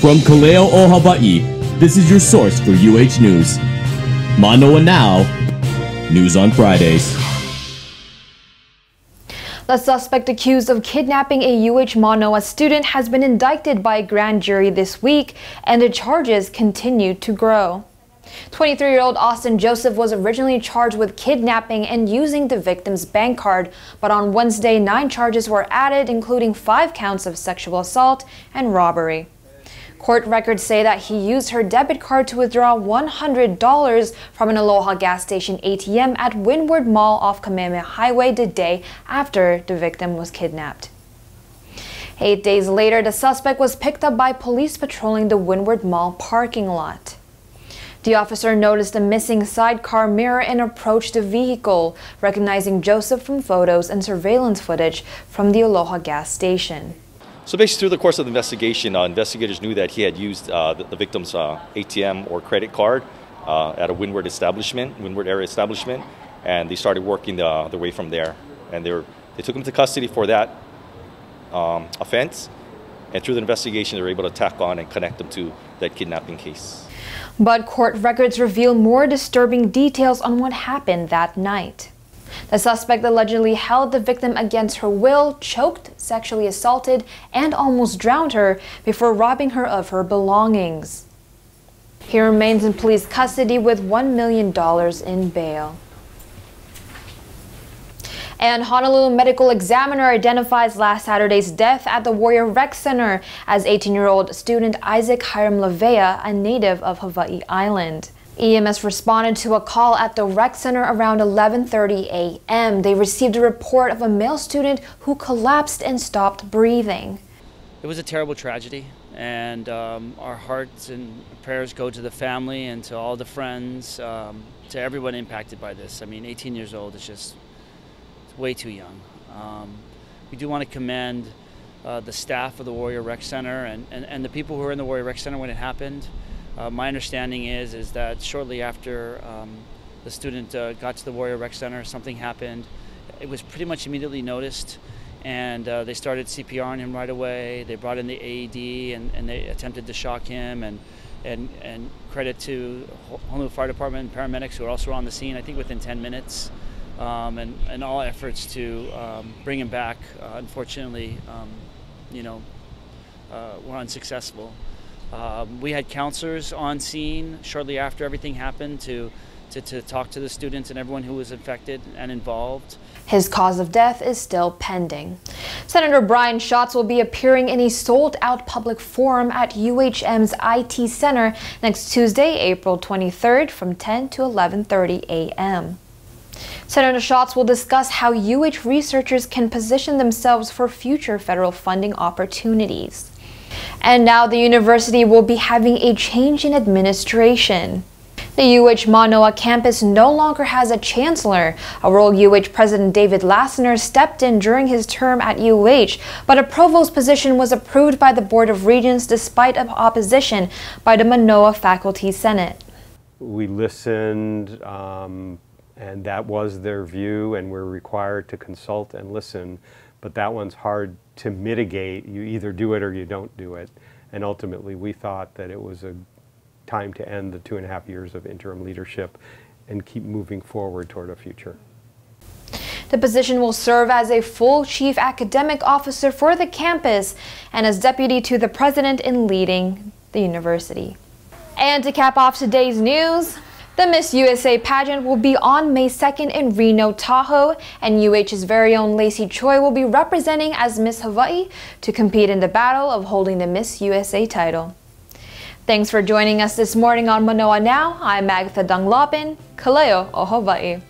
From Kaleo o Hawaii, this is your source for UH News. Manoa Now, News on Fridays. The suspect accused of kidnapping a UH Manoa student has been indicted by a grand jury this week, and the charges continue to grow. 23-year-old Austin Joseph was originally charged with kidnapping and using the victim's bank card, but on Wednesday, 9 charges were added, including 5 counts of sexual assault and robbery. Court records say that he used her debit card to withdraw $100 from an Aloha gas station ATM at Windward Mall off Kamehameha Highway the day after the victim was kidnapped. 8 days later, the suspect was picked up by police patrolling the Windward Mall parking lot. The officer noticed a missing sidecar mirror and approached the vehicle, recognizing Joseph from photos and surveillance footage from the Aloha gas station. So basically, through the course of the investigation, investigators knew that he had used the victim's ATM or credit card at a Windward area establishment, and they started working their way from there. And they took him to custody for that offense, and through the investigation, they were able to tack on and connect him to that kidnapping case. But court records reveal more disturbing details on what happened that night. The suspect allegedly held the victim against her will, choked, sexually assaulted, and almost drowned her before robbing her of her belongings. He remains in police custody with $1 million in bail. And Honolulu Medical Examiner identifies last Saturday's death at the Warrior Rec Center as 18-year-old student Isaac Hiram Lavea, a native of Hawaii Island. EMS responded to a call at the rec center around 11:30 a.m. They received a report of a male student who collapsed and stopped breathing. It was a terrible tragedy, and our hearts and prayers go to the family and to all the friends, to everyone impacted by this. I mean, 18 years old is just way too young. We do want to commend the staff of the Warrior Rec Center and the people who were in the Warrior Rec Center when it happened. My understanding is that shortly after the student got to the Warrior Rec Center, something happened. It was pretty much immediately noticed, and they started CPR on him right away. They brought in the AED and they attempted to shock him, and credit to Honolulu Fire Department and paramedics who were also on the scene, I think within 10 minutes, and all efforts to bring him back, unfortunately, were unsuccessful. We had counselors on scene shortly after everything happened to talk to the students and everyone who was infected and involved. His cause of death is still pending. Senator Brian Schatz will be appearing in a sold-out public forum at UHM's IT Center next Tuesday, April 23rd from 10 to 11:30 a.m. Senator Schatz will discuss how UH researchers can position themselves for future federal funding opportunities. And now the university will be having a change in administration. The UH Manoa campus no longer has a chancellor. A role UH President David Lassner stepped in during his term at UH, but a provost position was approved by the Board of Regents despite opposition by the Manoa Faculty Senate. We listened, and that was their view, and we're required to consult and listen. But that one's hard to mitigate. You either do it or you don't do it. And ultimately, we thought that it was a time to end the 2.5 years of interim leadership and keep moving forward toward a future. The position will serve as a full chief academic officer for the campus and as deputy to the president in leading the university. And to cap off today's news, the Miss USA pageant will be on May 2nd in Reno, Tahoe, and UH's very own Lacey Choi will be representing as Miss Hawaii to compete in the battle of holding the Miss USA title. Thanks for joining us this morning on Manoa Now. I'm Agatha Dunglopin, Kaleo o Hawaii.